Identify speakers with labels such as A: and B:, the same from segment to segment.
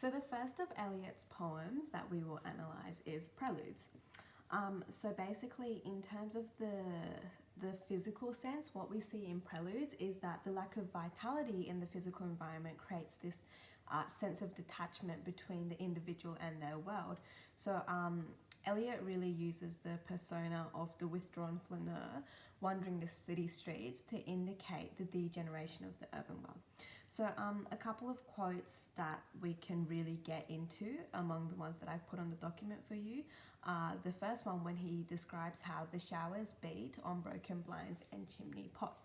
A: So the first of Eliot's poems that we will analyse is Preludes. So basically, in terms of the physical sense, what we see in Preludes is that the lack of vitality in the physical environment creates this sense of detachment between the individual and their world. So Eliot really uses the persona of the withdrawn flaneur wandering the city streets to indicate the degeneration of the urban world. So a couple of quotes that we can really get into among the ones that I've put on the document for you. The first one, when he describes how the showers beat on broken blinds and chimney pots.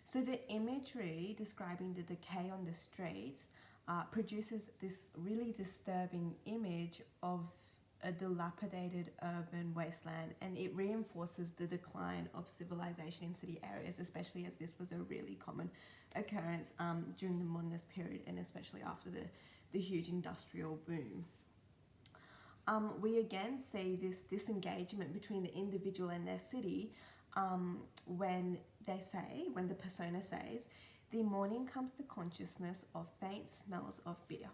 A: So the imagery describing the decay on the streets produces this really disturbing image of a dilapidated urban wasteland, and it reinforces the decline of civilization in city areas, especially as this was a really common occurrence during the modernist period, and especially after the huge industrial boom. We again see this disengagement between the individual and their city when the persona says, "The morning comes to consciousness of faint smells of beer."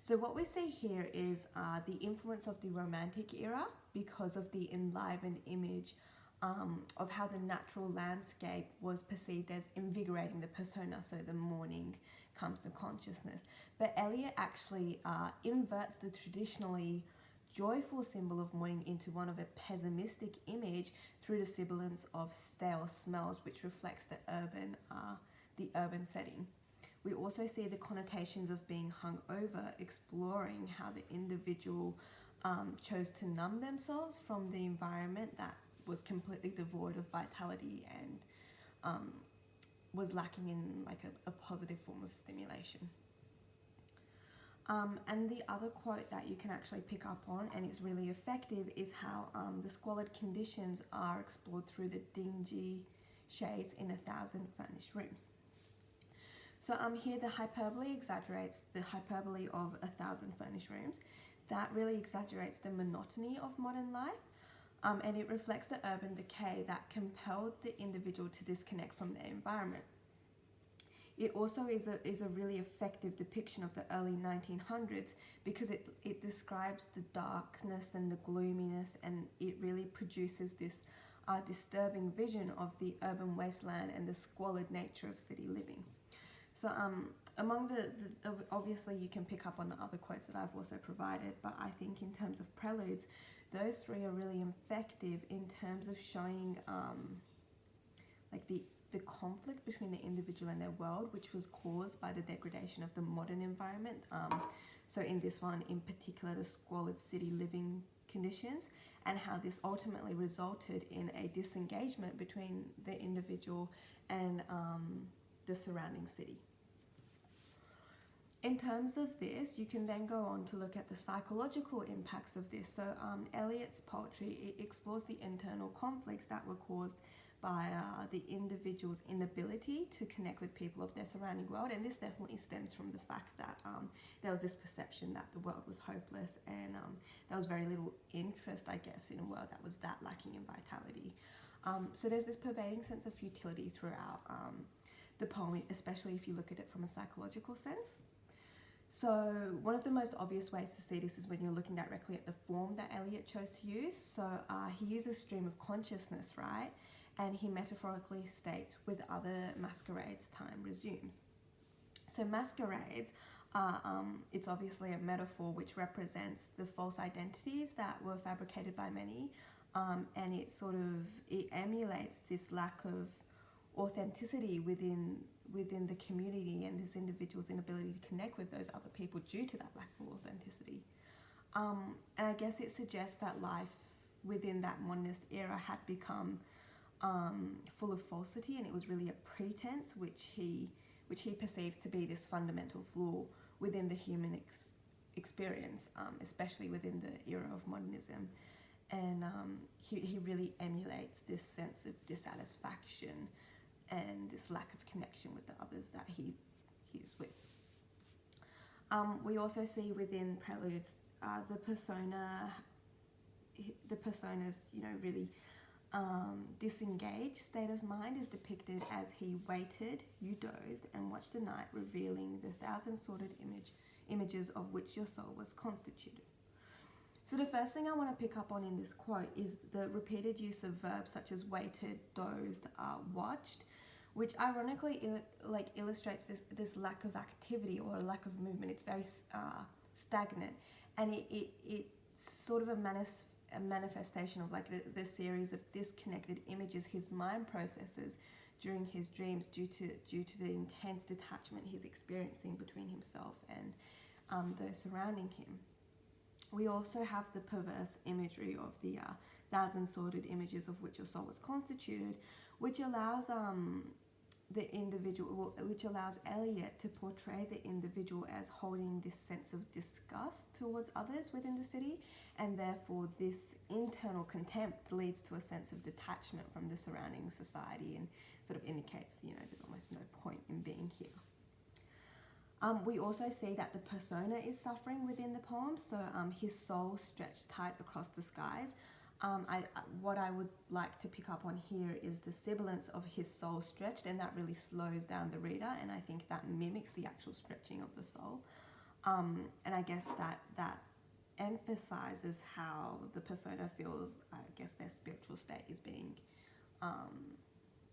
A: So what we see here is the influence of the Romantic era because of the enlivened image of how the natural landscape was perceived as invigorating the persona, so the morning comes to consciousness. But Eliot actually inverts the traditionally joyful symbol of morning into one of a pessimistic image through the sibilance of stale smells, which reflects the urban setting. We also see the connotations of being hung over, exploring how the individual chose to numb themselves from the environment that was completely devoid of vitality and was lacking in like a positive form of stimulation. And the other quote that you can actually pick up on, and it's really effective, is how the squalid conditions are explored through the dingy shades in 1,000 furnished rooms. So here the hyperbole exaggerates the hyperbole of 1,000 furnished rooms. That really exaggerates the monotony of modern life, and it reflects the urban decay that compelled the individual to disconnect from their environment. It also is a really effective depiction of the early 1900s because it describes the darkness and the gloominess, and it really produces this disturbing vision of the urban wasteland and the squalid nature of city living. So among the obviously you can pick up on the other quotes that I've also provided, but I think in terms of Preludes, those three are really effective in terms of showing like the conflict between the individual and their world, which was caused by the degradation of the modern environment. So in this one in particular, the squalid city living conditions, and how this ultimately resulted in a disengagement between the individual and the surrounding city. In terms of this, you can then go on to look at the psychological impacts of this. So Eliot's poetry, it explores the internal conflicts that were caused by the individual's inability to connect with people of their surrounding world, and this definitely stems from the fact that there was this perception that the world was hopeless, and there was very little interest, I guess, in a world that was that lacking in vitality. So there's this pervading sense of futility throughout the poem, especially if you look at it from a psychological sense. So one of the most obvious ways to see this is when you're looking directly at the form that Eliot chose to use. So he uses stream of consciousness, right? And he metaphorically states, "with other masquerades, time resumes." So masquerades it's obviously a metaphor which represents the false identities that were fabricated by many, and it emulates this lack of authenticity within the community and this individual's inability to connect with those other people due to that lack of authenticity. And I guess it suggests that life within that modernist era had become full of falsity, and it was really a pretense which he perceives to be this fundamental flaw within the human experience, especially within the era of modernism. And he really emulates this sense of dissatisfaction and this lack of connection with the others that he is with. We also see within Preludes the persona's really disengaged state of mind is depicted as he waited, you dozed, and watched the night revealing the thousand-sorted images of which your soul was constituted. So the first thing I want to pick up on in this quote is the repeated use of verbs such as waited, dozed, watched, which ironically illustrates this lack of activity or a lack of movement. It's very stagnant, and it's sort of a manifestation of like the series of disconnected images his mind processes during his dreams due to the intense detachment he's experiencing between himself and those surrounding him. We also have the perverse imagery of the thousand sordid images of which your soul was constituted, which allows Eliot to portray the individual as holding this sense of disgust towards others within the city, and therefore this internal contempt leads to a sense of detachment from the surrounding society and sort of indicates, there's almost no point in being here. We also see that the persona is suffering within the poem, so his soul stretched tight across the skies. What I would like to pick up on here is the sibilance of his soul stretched, and that really slows down the reader, and I think that mimics the actual stretching of the soul. And I guess that emphasizes how the persona feels, I guess their spiritual state is being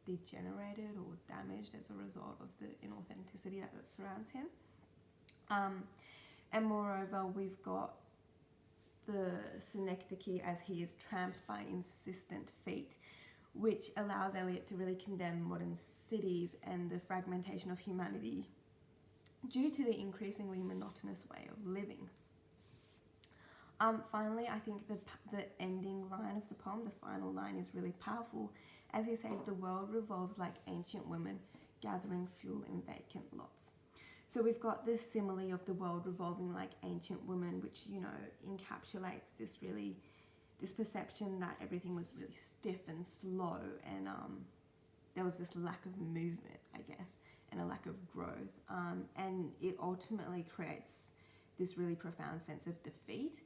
A: degenerated or damaged as a result of the inauthenticity that surrounds him. And moreover, we've got the synecdoche as he is tramped by insistent feet, which allows Eliot to really condemn modern cities and the fragmentation of humanity due to the increasingly monotonous way of living. Finally, I think the ending line of the poem, the final line, is really powerful, as he says, the world revolves like ancient women gathering fuel in vacant lots. So we've got this simile of the world revolving like ancient women, which, encapsulates this perception that everything was really stiff and slow, and there was this lack of movement, I guess, and a lack of growth. And it ultimately creates this really profound sense of defeat.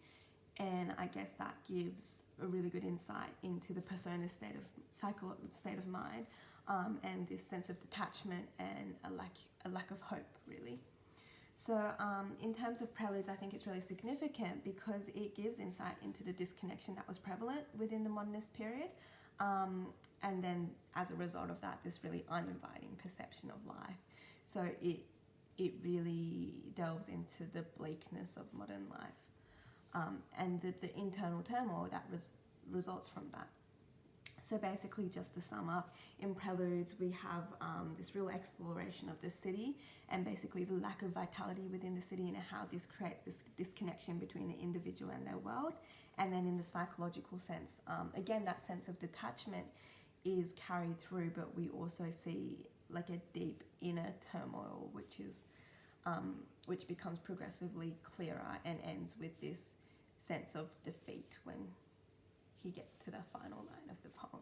A: And I guess that gives a really good insight into the persona's state of mind, and this sense of detachment and a lack of hope, really. So in terms of Preludes, I think it's really significant because it gives insight into the disconnection that was prevalent within the modernist period, and then as a result of that, this really uninviting perception of life. So it really delves into the bleakness of modern life, and the internal turmoil that results from that. So basically, just to sum up, in Preludes we have this real exploration of the city and basically the lack of vitality within the city and how this creates this disconnection between the individual and their world. And then in the psychological sense, again, that sense of detachment is carried through, but we also see like a deep inner turmoil, which becomes progressively clearer and ends with this sense of defeat when he gets to the final line of the poem.